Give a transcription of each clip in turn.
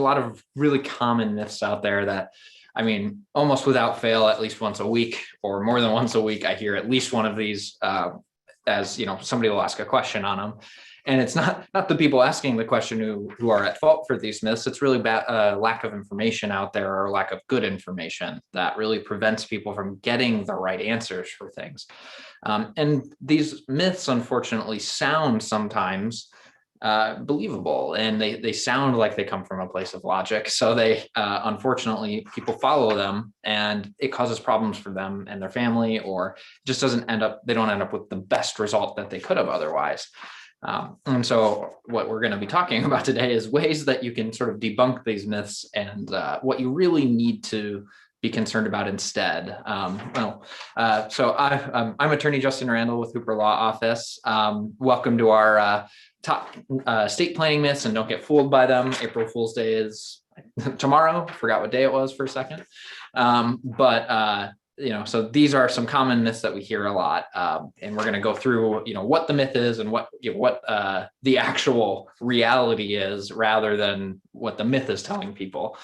lot of really common myths out there that, I mean, almost without fail, at least once a week or more than once a week, I hear at least one of these as, somebody will ask a question on them. And it's not the people asking the question who are at fault for these myths. It's really lack of information out there, or lack of good information that really prevents people from getting the right answers for things. And these myths, unfortunately, sound sometimes believable, and they sound like they come from a place of logic. So they, unfortunately, people follow them, and it causes problems for them and their family, or just they don't end up with the best result that they could have otherwise. And so what we're going to be talking about today is ways that you can sort of debunk these myths, and what you really need to be concerned about instead. So I'm attorney Justin Randall with Hooper Law Office. Welcome to our top estate planning myths, and don't get fooled by them. April Fool's Day is tomorrow. Forgot what day it was for a second. So these are some common myths that we hear a lot, and we're going to go through, what the myth is and what the actual reality is, rather than what the myth is telling people.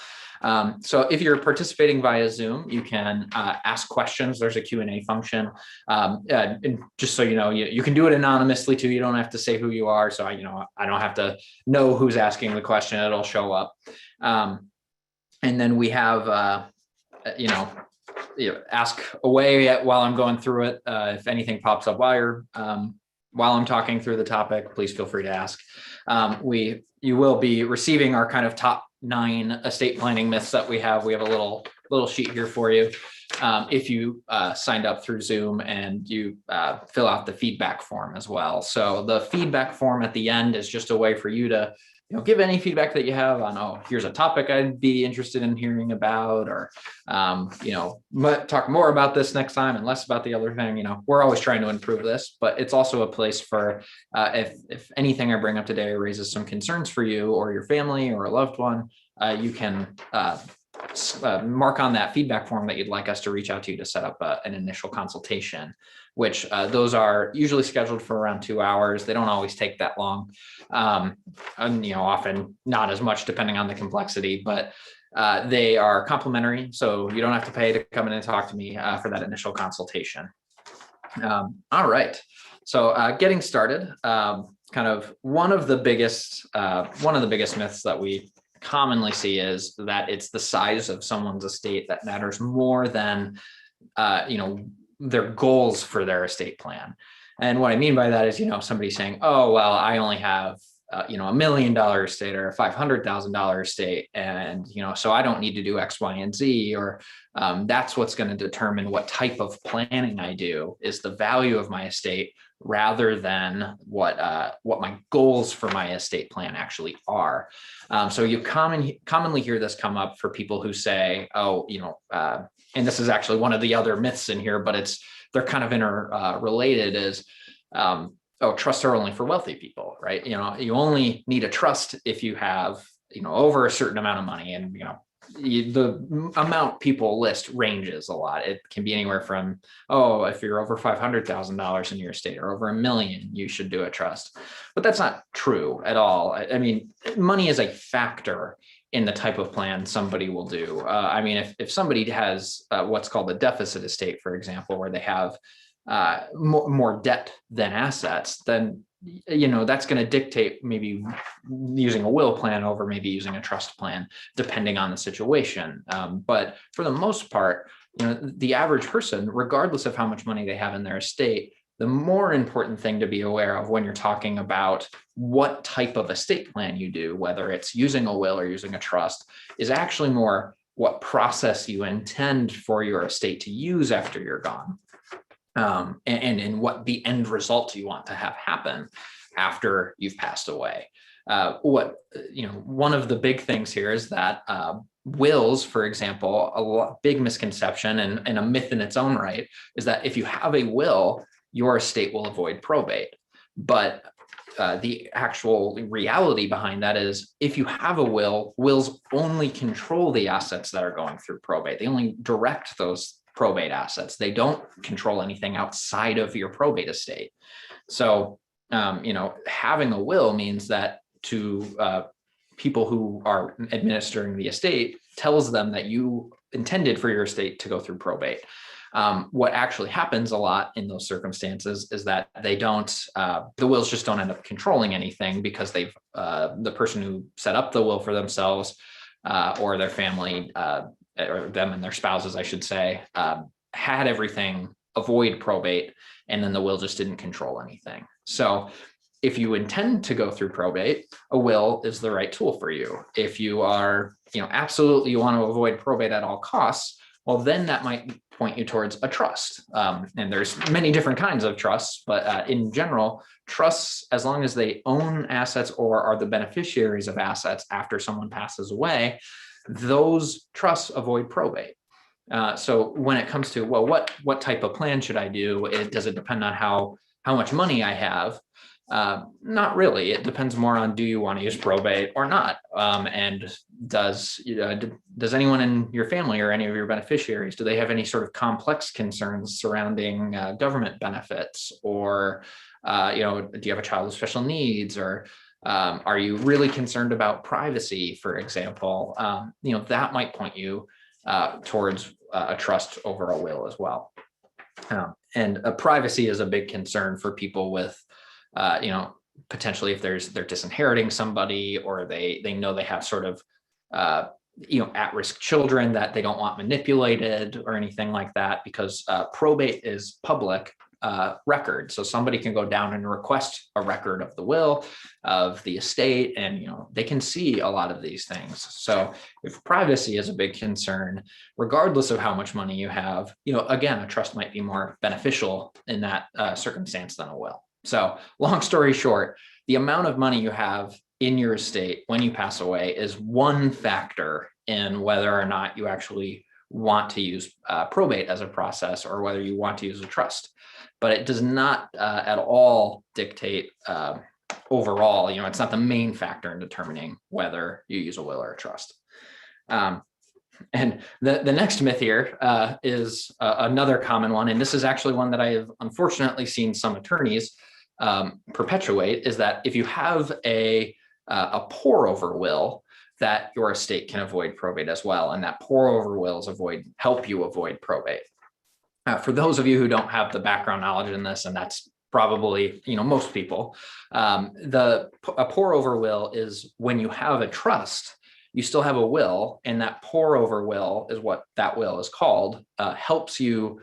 So if you're participating via Zoom, you can ask questions. There's a Q&A function, and just so you know, you can do it anonymously too. You don't have to say who you are. So I don't have to know who's asking the question. It'll show up, and then we have ask away while I'm going through it. If anything pops up while I'm talking through the topic, please feel free to ask. You will be receiving our kind of top 9 estate planning myths that we have. We have a little sheet here for you. If you signed up through Zoom, and you fill out the feedback form as well. So the feedback form at the end is just a way for you to give any feedback that you have on, here's a topic I'd be interested in hearing about, or, talk more about this next time and less about the other thing. We're always trying to improve this, but it's also a place for, if anything I bring up today raises some concerns for you or your family or a loved one, you can mark on that feedback form that you'd like us to reach out to you to set up an initial consultation, which those are usually scheduled for around 2 hours. They don't always take that long, and often not as much depending on the complexity, but they are complimentary, so you don't have to pay to come in and talk to me for that initial consultation. All right, so getting started, kind of one of the biggest myths that we commonly see is that it's the size of someone's estate that matters more than their goals for their estate plan. And what I mean by that is, somebody saying, oh, well, I only have $1 million estate or a $500,000 estate, and so I don't need to do X, Y, and Z, or that's what's going to determine what type of planning I do, is the value of my estate, rather than what my goals for my estate plan actually are. So you commonly hear this come up for people who say, and this is actually one of the other myths in here, but they're kind of interrelated, is trusts are only for wealthy people, right? You only need a trust if you have, over a certain amount of money, and the amount people list ranges a lot. It can be anywhere from, if you're over $500,000 in your estate, or over $1 million, you should do a trust. But that's not true at all. I mean, money is a factor in the type of plan somebody will do. If somebody has what's called a deficit estate, for example, where they have more debt than assets, then that's going to dictate maybe using a will plan over maybe using a trust plan, depending on the situation. But for the most part, the average person, regardless of how much money they have in their estate, the more important thing to be aware of when you're talking about what type of estate plan you do, whether it's using a will or using a trust, is actually more what process you intend for your estate to use after you're gone. And what the end result you want to have happen after you've passed away. One of the big things here is that wills, for example, a big misconception and a myth in its own right is that if you have a will, your estate will avoid probate. But the actual reality behind that is, if you have a will, wills only control the assets that are going through probate. They only direct those probate assets. They don't control anything outside of your probate estate. So, having a will means that to people who are administering the estate tells them that you intended for your estate to go through probate. What actually happens a lot in those circumstances is that they don't, the wills just don't end up controlling anything because the person who set up the will for themselves or their family, or them and their spouses, I should say, had everything avoid probate, and then the will just didn't control anything. So if you intend to go through probate, a will is the right tool for you. If you are, absolutely you want to avoid probate at all costs, well, then that might point you towards a trust. And there's many different kinds of trusts, but in general, trusts, as long as they own assets or are the beneficiaries of assets after someone passes away, those trusts avoid probate. So when it comes to, well, what type of plan should I do? Does it depend on how much money I have? Not really. It depends more on, do you want to use probate or not? And does anyone in your family or any of your beneficiaries, do they have any sort of complex concerns surrounding government benefits, or do you have a child with special needs, or are you really concerned about privacy, for example? That might point you towards a trust over a will as well. And privacy is a big concern for people with potentially if they're disinheriting somebody, or they know they have sort of, at-risk children that they don't want manipulated or anything like that, because probate is public record. So somebody can go down and request a record of the will, of the estate, and they can see a lot of these things. So if privacy is a big concern, regardless of how much money you have, again, a trust might be more beneficial in that circumstance than a will. So long story short, the amount of money you have in your estate when you pass away is one factor in whether or not you actually want to use probate as a process, or whether you want to use a trust. But it does not at all dictate overall, it's not the main factor in determining whether you use a will or a trust. And the next myth here is another common one, and this is actually one that I have unfortunately seen some attorneys perpetuate, is that if you have a pour over will, that your estate can avoid probate as well, and that pour over wills help you avoid probate. For those of you who don't have the background knowledge in this, and that's probably most people, a pour over will is when you have a trust, you still have a will, and that pour over will is what that will is called, helps you,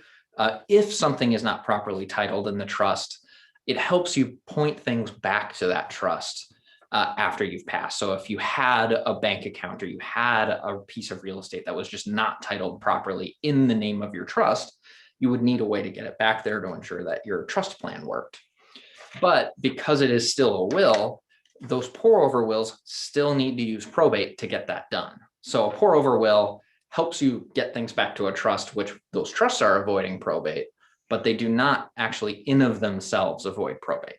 if something is not properly titled in the trust, it helps you point things back to that trust after you've passed. So if you had a bank account, or you had a piece of real estate that was just not titled properly in the name of your trust, you would need a way to get it back there to ensure that your trust plan worked. But because it is still a will, those pour over wills still need to use probate to get that done. So a pour over will helps you get things back to a trust, which those trusts are avoiding probate, but they do not actually in of themselves avoid probate.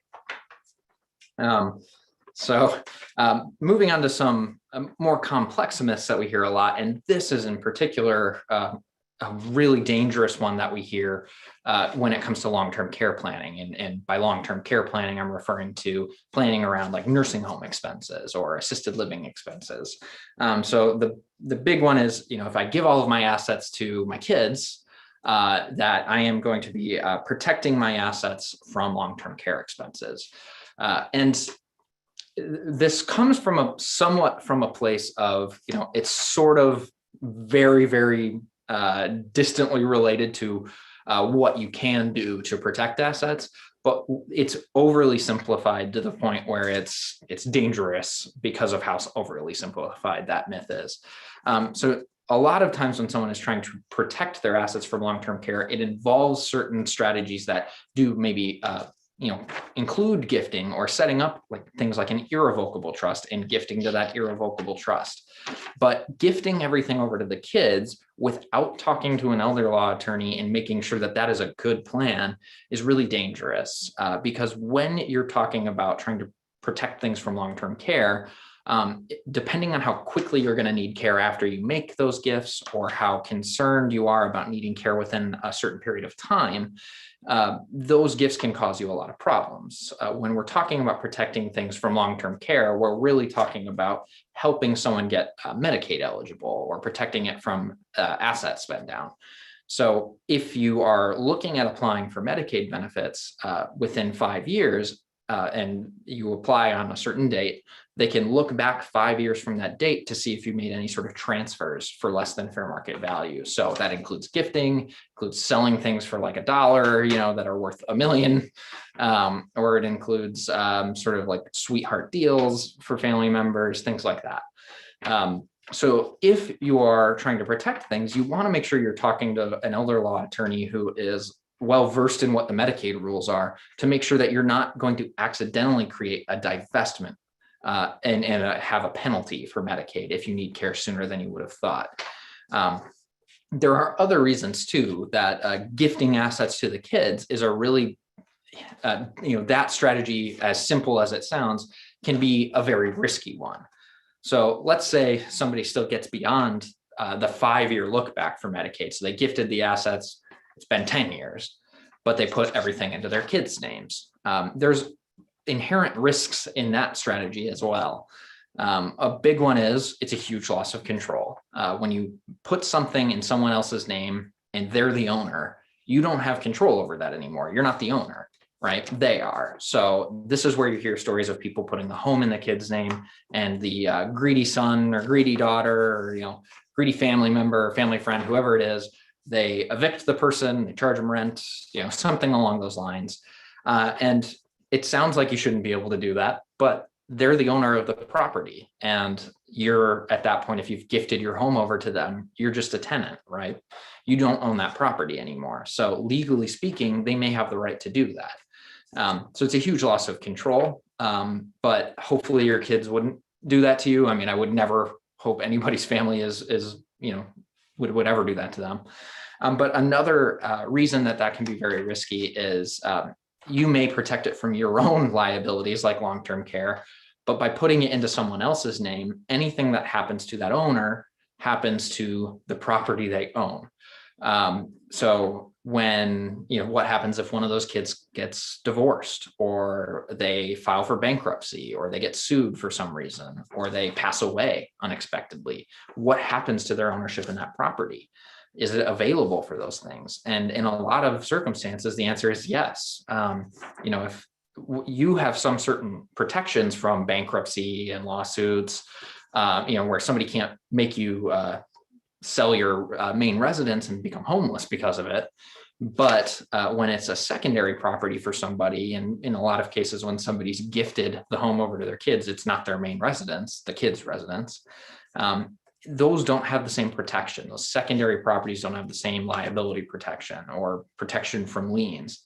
Moving on to some more complex myths that we hear a lot, and this is in particular a really dangerous one that we hear when it comes to long-term care planning. And by long-term care planning, I'm referring to planning around like nursing home expenses or assisted living expenses. So the big one is, if I give all of my assets to my kids, that I am going to be protecting my assets from long-term care expenses. And this comes from somewhat from a place of, it's sort of very, very distantly related to what you can do to protect assets, but it's overly simplified to the point where it's dangerous because of how overly simplified that myth is. So a lot of times when someone is trying to protect their assets from long-term care, it involves certain strategies that do maybe include gifting or setting up like things like an irrevocable trust and gifting to that irrevocable trust. But gifting everything over to the kids without talking to an elder law attorney and making sure that that is a good plan is really dangerous, because when you're talking about trying to protect things from long-term care, Depending on how quickly you're going to need care after you make those gifts, or how concerned you are about needing care within a certain period of time, those gifts can cause you a lot of problems. When we're talking about protecting things from long-term care, we're really talking about helping someone get Medicaid eligible, or protecting it from asset spend down. So if you are looking at applying for Medicaid benefits within 5 years, and you apply on a certain date, they can look back 5 years from that date to see if you made any sort of transfers for less than fair market value. So that includes gifting, includes selling things for like $1, that are worth $1 million, or it includes sort of like sweetheart deals for family members, things like that. So if you are trying to protect things, you want to make sure you're talking to an elder law attorney who is well-versed in what the Medicaid rules are, to make sure that you're not going to accidentally create a divestment and have a penalty for Medicaid if you need care sooner than you would have thought. There are other reasons too that gifting assets to the kids is a really, that strategy, as simple as it sounds, can be a very risky one. So let's say somebody still gets beyond the 5-year look back for Medicaid. So they gifted the assets. It's been 10 years, but they put everything into their kids' names. There's inherent risks in that strategy as well. A big one is it's a huge loss of control. When you put something in someone else's name and they're the owner, you don't have control over that anymore. You're not the owner, right? They are. So this is where you hear stories of people putting the home in the kid's name, and the greedy son or greedy daughter, or greedy family member, or family friend, whoever it is, they evict the person, they charge them rent, something along those lines. And it sounds like you shouldn't be able to do that, but they're the owner of the property. And you're at that point, if you've gifted your home over to them, you're just a tenant, right? You don't own that property anymore. So legally speaking, they may have the right to do that. So it's a huge loss of control, but hopefully your kids wouldn't do that to you. I mean, I would never hope anybody's family would ever do that to them. But another reason that can be very risky is you may protect it from your own liabilities, like long-term care, but by putting it into someone else's name, anything that happens to that owner happens to the property they own. So when, what happens if one of those kids gets divorced, or they file for bankruptcy, or they get sued for some reason, or they pass away unexpectedly? What happens to their ownership in that property? Is it available for those things? And in a lot of circumstances, the answer is yes. If you have some certain protections from bankruptcy and lawsuits, where somebody can't make you sell your main residence and become homeless because of it. But when it's a secondary property for somebody, and in a lot of cases, when somebody's gifted the home over to their kids, it's not their main residence, the kid's residence. Those don't have the same protection. Those secondary properties don't have the same liability protection or protection from liens.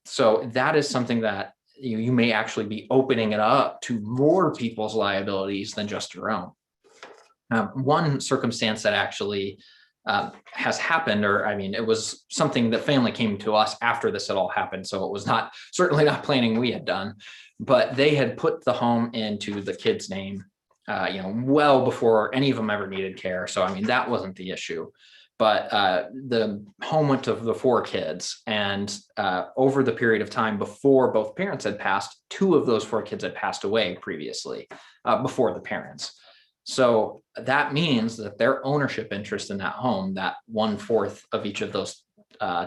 So that is something that you may actually be opening it up to more people's liabilities than just your own. One circumstance that actually has happened, it was something that family came to us after this had all happened. So it was certainly not planning we had done, but they had put the home into the kid's name, well before any of them ever needed care. So, that wasn't the issue, but the home went to the 4 kids, and over the period of time before both parents had passed, 2 of those 4 kids had passed away previously before the parents. So that means that their ownership interest in that home, that 1/4 of each of those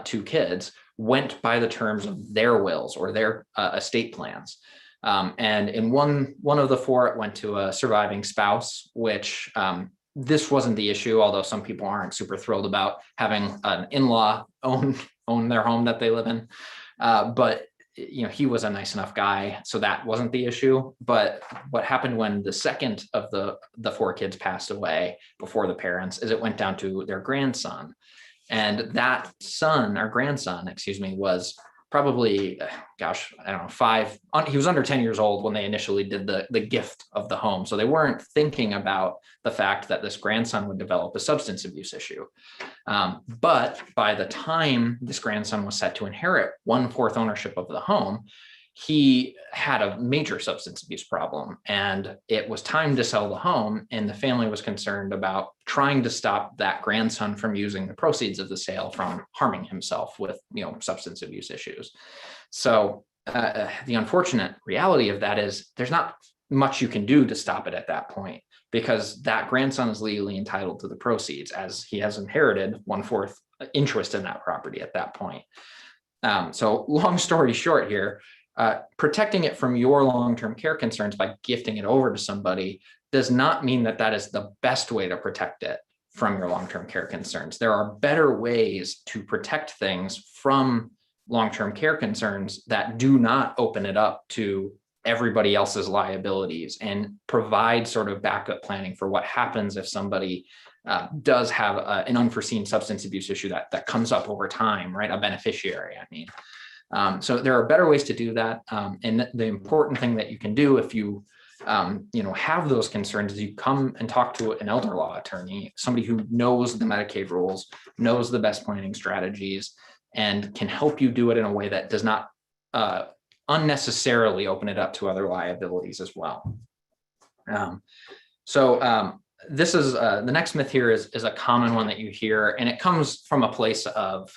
2 kids, went by the terms of their wills or their estate plans. And in one of the 4, it went to a surviving spouse, which this wasn't the issue, although some people aren't super thrilled about having an in-law own their home that they live in. But he was a nice enough guy, so that wasn't the issue. But what happened when the second of the 4 kids passed away before the parents is it went down to their grandson. And that son, or grandson, was probably, I don't know, 5, he was under 10 years old when they initially did the gift of the home. So they weren't thinking about the fact that this grandson would develop a substance abuse issue. But by the time this grandson was set to inherit 1/4 ownership of the home, he had a major substance abuse problem, and it was time to sell the home. And the family was concerned about trying to stop that grandson from using the proceeds of the sale from harming himself with, substance abuse issues. So the unfortunate reality of that is there's not much you can do to stop it at that point, because that grandson is legally entitled to the proceeds, as he has inherited 1/4 interest in that property at that point. So long story short here, protecting it from your long-term care concerns by gifting it over to somebody does not mean that that is the best way to protect it from your long-term care concerns. There are better ways to protect things from long-term care concerns that do not open it up to everybody else's liabilities and provide sort of backup planning for what happens if somebody does have an unforeseen substance abuse issue that comes up over time, right? A beneficiary, I mean. So there are better ways to do that. And the important thing that you can do if you, have those concerns is you come and talk to an elder law attorney, somebody who knows the Medicaid rules, knows the best planning strategies, and can help you do it in a way that does not unnecessarily open it up to other liabilities as well. This is the next myth here is a common one that you hear, and it comes from a place of,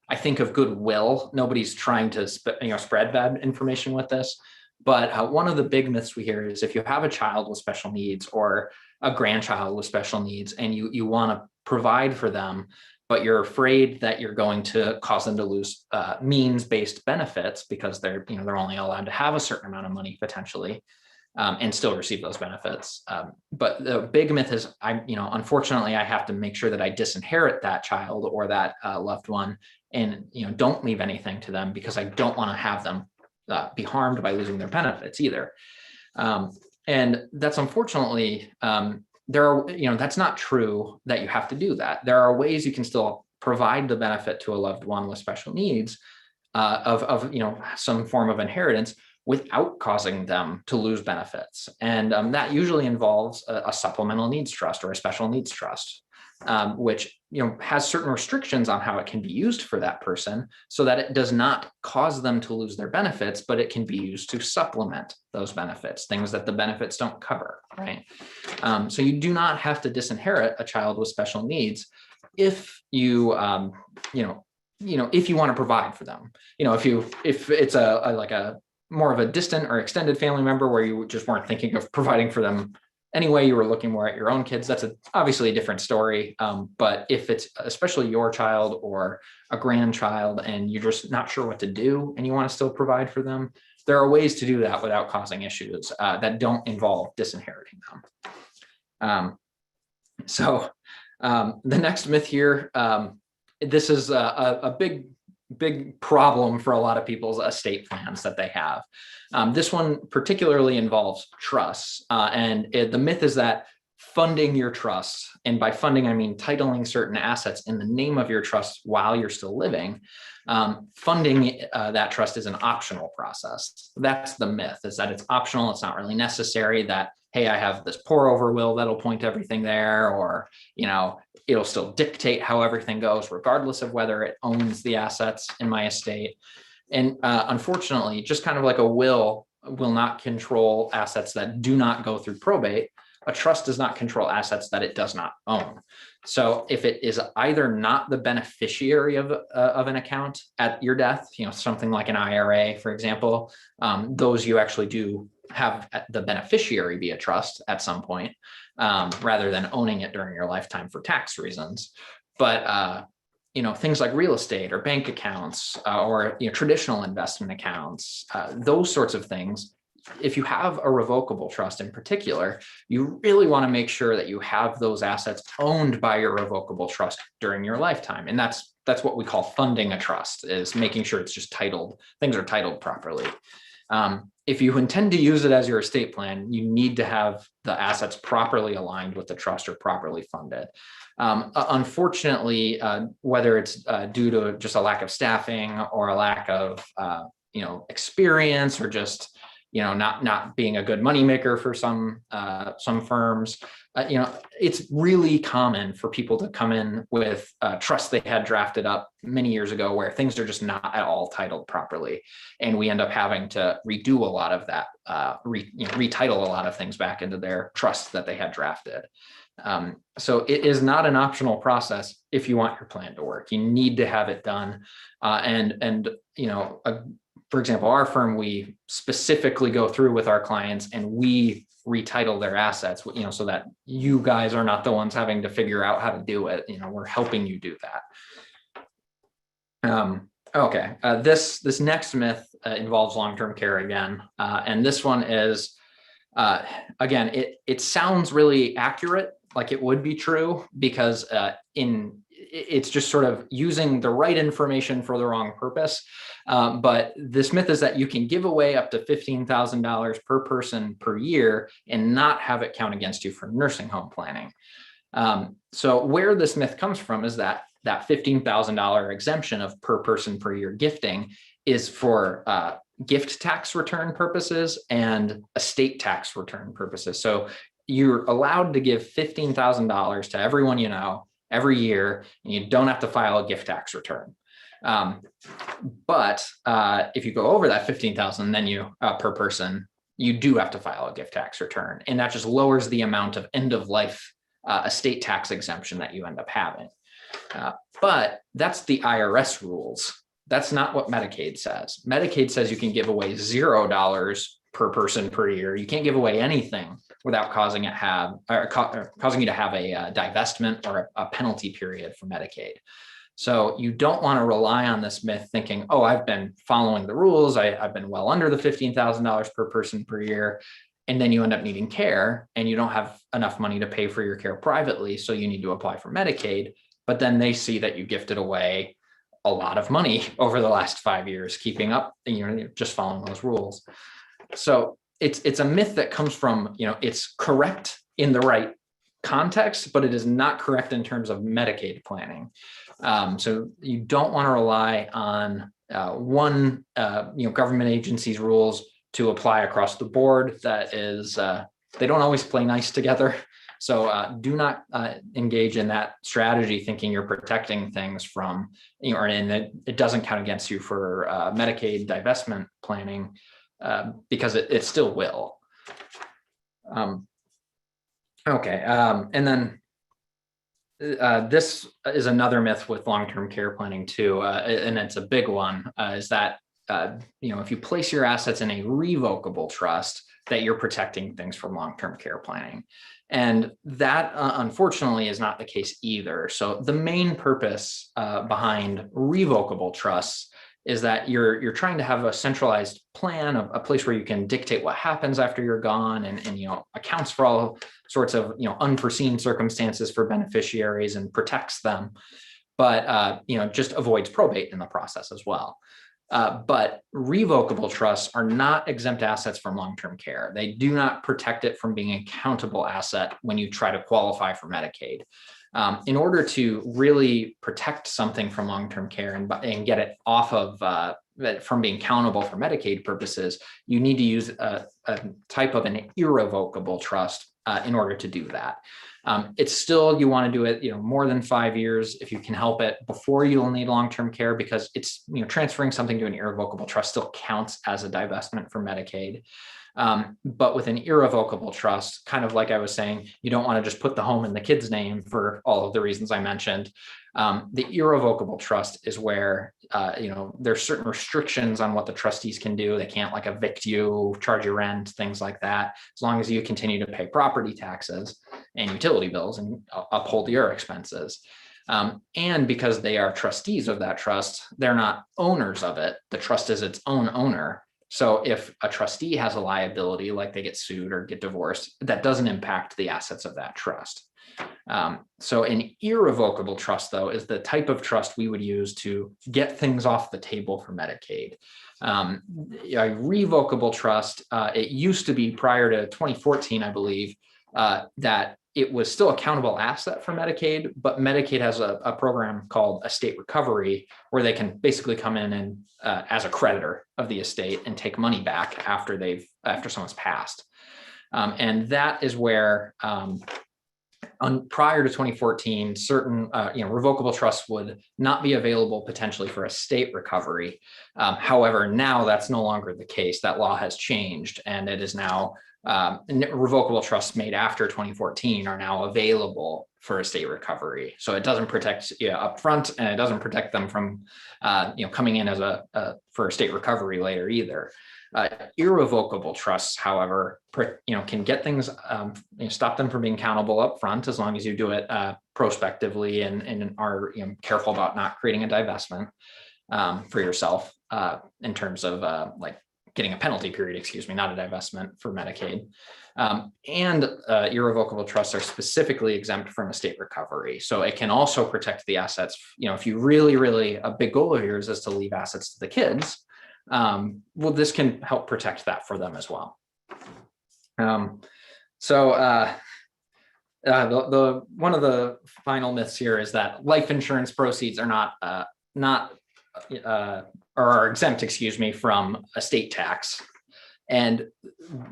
I think, of goodwill. Nobody's trying to spread bad information with this, but one of the big myths we hear is if you have a child with special needs or a grandchild with special needs and you want to provide for them, but you're afraid that you're going to cause them to lose means-based benefits because they're only allowed to have a certain amount of money potentially, and still receive those benefits. But the big myth is, unfortunately, I have to make sure that I disinherit that child or that loved one, and don't leave anything to them because I don't want to have them be harmed by losing their benefits either. And that's unfortunately, that's not true that you have to do that. There are ways you can still provide the benefit to a loved one with special needs of some form of inheritance without causing them to lose benefits. And that usually involves a supplemental needs trust or a special needs trust, which has certain restrictions on how it can be used for that person so that it does not cause them to lose their benefits, but it can be used to supplement those benefits, things that the benefits don't cover, right? So you do not have to disinherit a child with special needs if you, if you want to provide for them. If it's a more of a distant or extended family member where you just weren't thinking of providing for them anyway, you were looking more at your own kids, that's obviously a different story. But if it's especially your child or a grandchild and you're just not sure what to do and you want to still provide for them, there are ways to do that without causing issues that don't involve disinheriting them. The next myth here, this is a big problem for a lot of people's estate plans that they have. This one particularly involves trusts. The myth is that funding your trust, and by funding, I mean titling certain assets in the name of your trust while you're still living, funding that trust is an optional process. That's the myth, is that it's optional. It's not really necessary, that, hey, I have this pour over will that'll point everything there, or, it'll still dictate how everything goes, regardless of whether it owns the assets in my estate. And unfortunately, just kind of like a will not control assets that do not go through probate, a trust does not control assets that it does not own. So if it is either not the beneficiary of an account at your death, something like an IRA, for example, those you actually do have the beneficiary be a trust at some point, rather than owning it during your lifetime for tax reasons. But things like real estate or bank accounts or traditional investment accounts, those sorts of things, if you have a revocable trust in particular, you really want to make sure that you have those assets owned by your revocable trust during your lifetime. And that's what we call funding a trust, is making sure it's just titled, things are titled properly. If you intend to use it as your estate plan, you need to have the assets properly aligned with the trust or properly funded. Unfortunately, whether it's due to just a lack of staffing or a lack of experience, or just not being a good moneymaker for some firms. It's really common for people to come in with trusts they had drafted up many years ago where things are just not at all titled properly. And we end up having to redo a lot of that, retitle a lot of things back into their trusts that they had drafted. So it is not an optional process if you want your plan to work. You need to have it done. For example, our firm, we specifically go through with our clients and we retitle their assets, so that you guys are not the ones having to figure out how to do it. We're helping you do that. Okay. This next myth involves long-term care again. And this one is, again, it sounds really accurate, like it would be true, because it's just sort of using the right information for the wrong purpose. But this myth is that you can give away up to $15,000 per person per year and not have it count against you for nursing home planning. So where this myth comes from is that $15,000 exemption of per person per year gifting is for gift tax return purposes and estate tax return purposes. So you're allowed to give $15,000 to everyone you know every year, and you don't have to file a gift tax return. But if you go over that 15,000, then you per person, you do have to file a gift tax return, and that just lowers the amount of end of life estate tax exemption that you end up having. But that's the IRS rules. That's not what Medicaid says. Medicaid says you can give away $0 per person per year. You can't give away anything without causing you to have a divestment or a penalty period for Medicaid. So you don't want to rely on this myth thinking, oh, I've been following the rules. I've been well under the $15,000 per person per year. And then you end up needing care and you don't have enough money to pay for your care privately. So you need to apply for Medicaid. But then they see that you gifted away a lot of money over the last 5 years, keeping up, and you're just following those rules. So it's a myth that comes from, it's correct in the right context, but it is not correct in terms of Medicaid planning. So you don't want to rely on one, government agency's rules to apply across the board. That is, they don't always play nice together. So do not engage in that strategy thinking you're protecting things from, and that it doesn't count against you for Medicaid divestment planning, because it still will. Okay. And then this is another myth with long-term care planning too, and it's a big one, is that, if you place your assets in a revocable trust, that you're protecting things from long-term care planning. And that, unfortunately, is not the case either. So the main purpose behind revocable trusts is that you're trying to have a centralized plan, a place where you can dictate what happens after you're gone, and accounts for all sorts of unforeseen circumstances for beneficiaries and protects them, but just avoids probate in the process as well. But revocable trusts are not exempt assets from long-term care. They do not protect it from being a countable asset when you try to qualify for Medicaid. In order to really protect something from long-term care and get it off of from being countable for Medicaid purposes, you need to use a type of an irrevocable trust in order to do that. It's still, you want to do it, more than 5 years if you can help it before you'll need long-term care, because it's, transferring something to an irrevocable trust still counts as a divestment for Medicaid. But with an irrevocable trust, kind of like I was saying, you don't want to just put the home in the kid's name for all of the reasons I mentioned. The irrevocable trust is where, there's certain restrictions on what the trustees can do. They can't evict you, charge you rent, things like that, as long as you continue to pay property taxes and utility bills and uphold your expenses. And because they are trustees of that trust, they're not owners of it. The trust is its own owner. So if a trustee has a liability, like they get sued or get divorced, that doesn't impact the assets of that trust. So an irrevocable trust, though, is the type of trust we would use to get things off the table for Medicaid. A revocable trust, it used to be, prior to 2014, I believe, that it was still a countable asset for Medicaid, but Medicaid has a program called estate recovery where they can basically come in and as a creditor of the estate and take money back after someone's passed. And that is where prior to 2014, certain revocable trusts would not be available potentially for estate recovery. However, now that's no longer the case. That law has changed, and it is now revocable trusts made after 2014 are now available for estate recovery. So it doesn't protect you up front, and it doesn't protect them from coming in as for estate recovery later either. Irrevocable trusts, however, can get things, stop them from being countable up front as long as you do it prospectively and are careful about not creating a divestment for yourself in terms of like getting a penalty period, not a divestment for Medicaid. And irrevocable trusts are specifically exempt from estate recovery. So it can also protect the assets. If you really, a big goal of yours is to leave assets to the kids, well, this can help protect that for them as well. The one of the final myths here is that life insurance proceeds are are exempt, from estate tax. And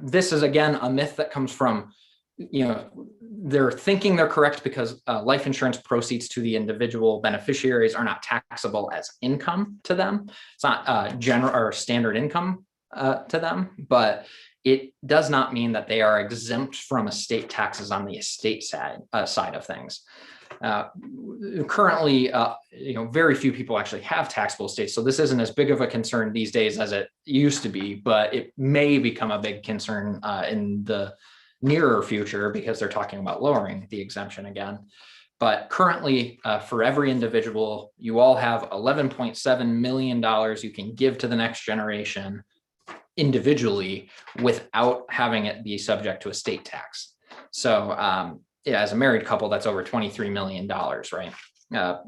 this is again a myth that comes from, they're thinking they're correct because life insurance proceeds to the individual beneficiaries are not taxable as income to them. It's not general or standard income to them, but it does not mean that they are exempt from estate taxes on the estate side of things. Currently, very few people actually have taxable estates, so this isn't as big of a concern these days as it used to be, but it may become a big concern in the nearer future because they're talking about lowering the exemption again. But currently, for every individual, you all have $11.7 million you can give to the next generation individually without having it be subject to estate tax. So as a married couple, that's over $23 million, right?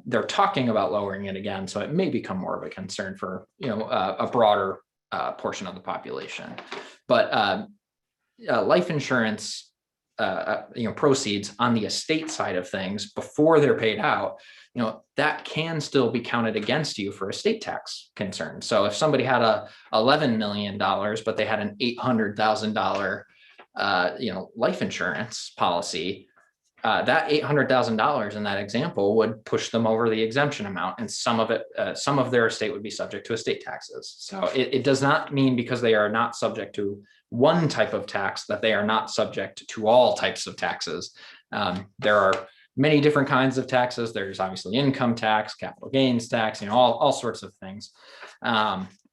They're talking about lowering it again, so it may become more of a concern for a broader portion of the population. But life insurance proceeds on the estate side of things before they're paid out, that can still be counted against you for estate tax concerns. So if somebody had $11 million, but they had an $800,000 life insurance policy, that $800,000 in that example would push them over the exemption amount, and some of their estate would be subject to estate taxes. So it does not mean because they are not subject to one type of tax that they are not subject to all types of taxes. There are many different kinds of taxes. There's obviously income tax, capital gains tax, all sorts of things.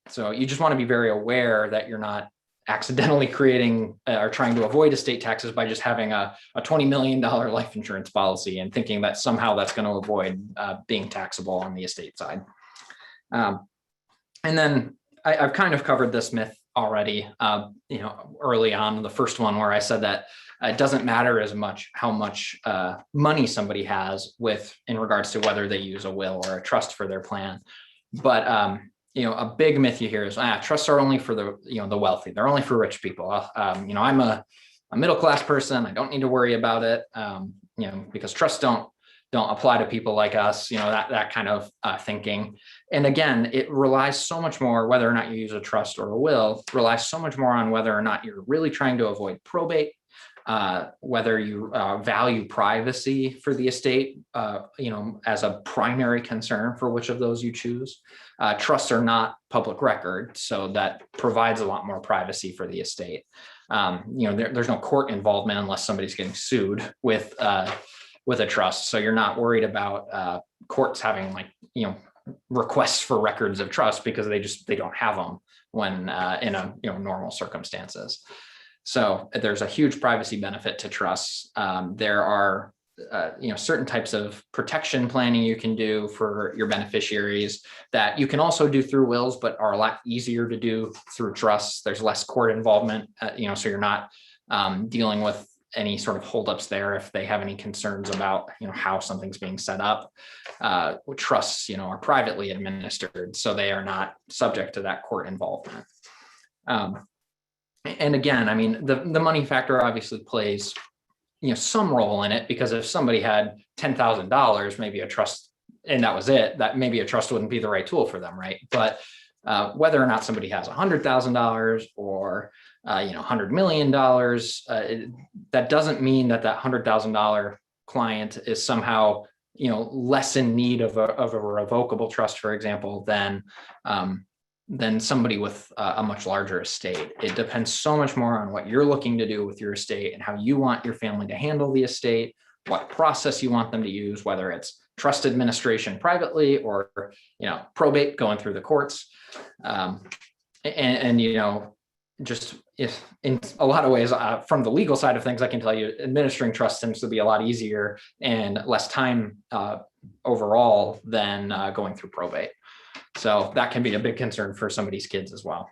So you just want to be very aware that you're not accidentally creating or trying to avoid estate taxes by just having a $20 million life insurance policy and thinking that somehow that's going to avoid being taxable on the estate side. And then I've kind of covered this myth already, early on, the first one where I said that it doesn't matter as much how much money somebody has in regards to whether they use a will or a trust for their plan. But a big myth you hear is trusts are only for the wealthy. They're only for rich people. I'm a middle-class person. I don't need to worry about it. Because trusts don't apply to people like us, that kind of thinking. And again, it relies so much more, whether or not you use a trust or a will, relies so much more on whether or not you're really trying to avoid probate, whether you value privacy for the estate, as a primary concern for which of those you choose. Trusts are not public record, so that provides a lot more privacy for the estate. There's no court involvement unless somebody's getting sued with a trust. So you're not worried about courts having requests for records of trust because they don't have them when in normal circumstances. So there's a huge privacy benefit to trusts. There are certain types of protection planning you can do for your beneficiaries that you can also do through wills, but are a lot easier to do through trusts. There's less court involvement, so you're not dealing with any sort of holdups there if they have any concerns about how something's being set up. Trusts are privately administered, so they are not subject to that court involvement. And again, the money factor obviously plays some role in it, because if somebody had $10,000, maybe a trust, and that was it, that maybe a trust wouldn't be the right tool for them, right? But whether or not somebody has $100,000 or $100 million, that doesn't mean that $100,000 client is somehow less in need of a revocable trust, for example, than somebody with a much larger estate. It depends so much more on what you're looking to do with your estate and how you want your family to handle the estate, what process you want them to use, whether it's trust administration privately or probate going through the courts. Just if in a lot of ways, from the legal side of things, I can tell you administering trust tends to be a lot easier and less time overall than going through probate. So that can be a big concern for somebody's kids as well.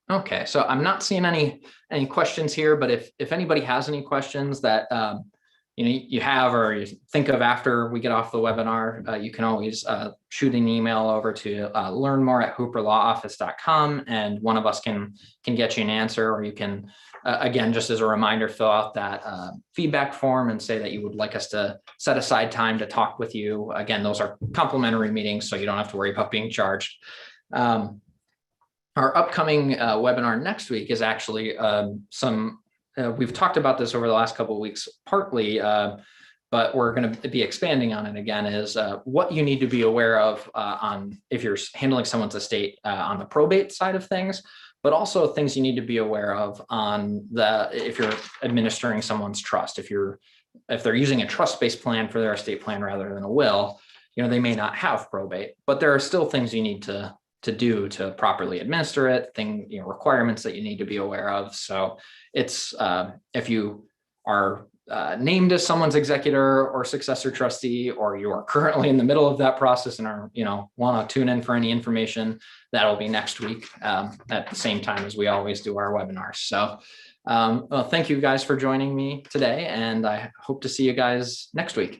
Okay, so I'm not seeing any questions here, but if anybody has any questions that you have or you think of after we get off the webinar, you can always shoot an email over to learnmore@hooperlawoffice.com, and one of us can get you an answer, or you can again, just as a reminder, fill out that feedback form and say that you would like us to set aside time to talk with you. Again, those are complimentary meetings, so you don't have to worry about being charged. Our upcoming webinar next week is actually we've talked about this over the last couple of weeks, partly, but we're going to be expanding on it again, is what you need to be aware of if you're handling someone's estate on the probate side of things, but also things you need to be aware of if you're administering someone's trust. If they're using a trust-based plan for their estate plan rather than a will, they may not have probate, but there are still things you need to do to properly administer it, requirements that you need to be aware of. So it's if you are named as someone's executor or successor trustee, or you are currently in the middle of that process and are want to tune in for any information, that'll be next week at the same time as we always do our webinars. So well, thank you guys for joining me today, and I hope to see you guys next week.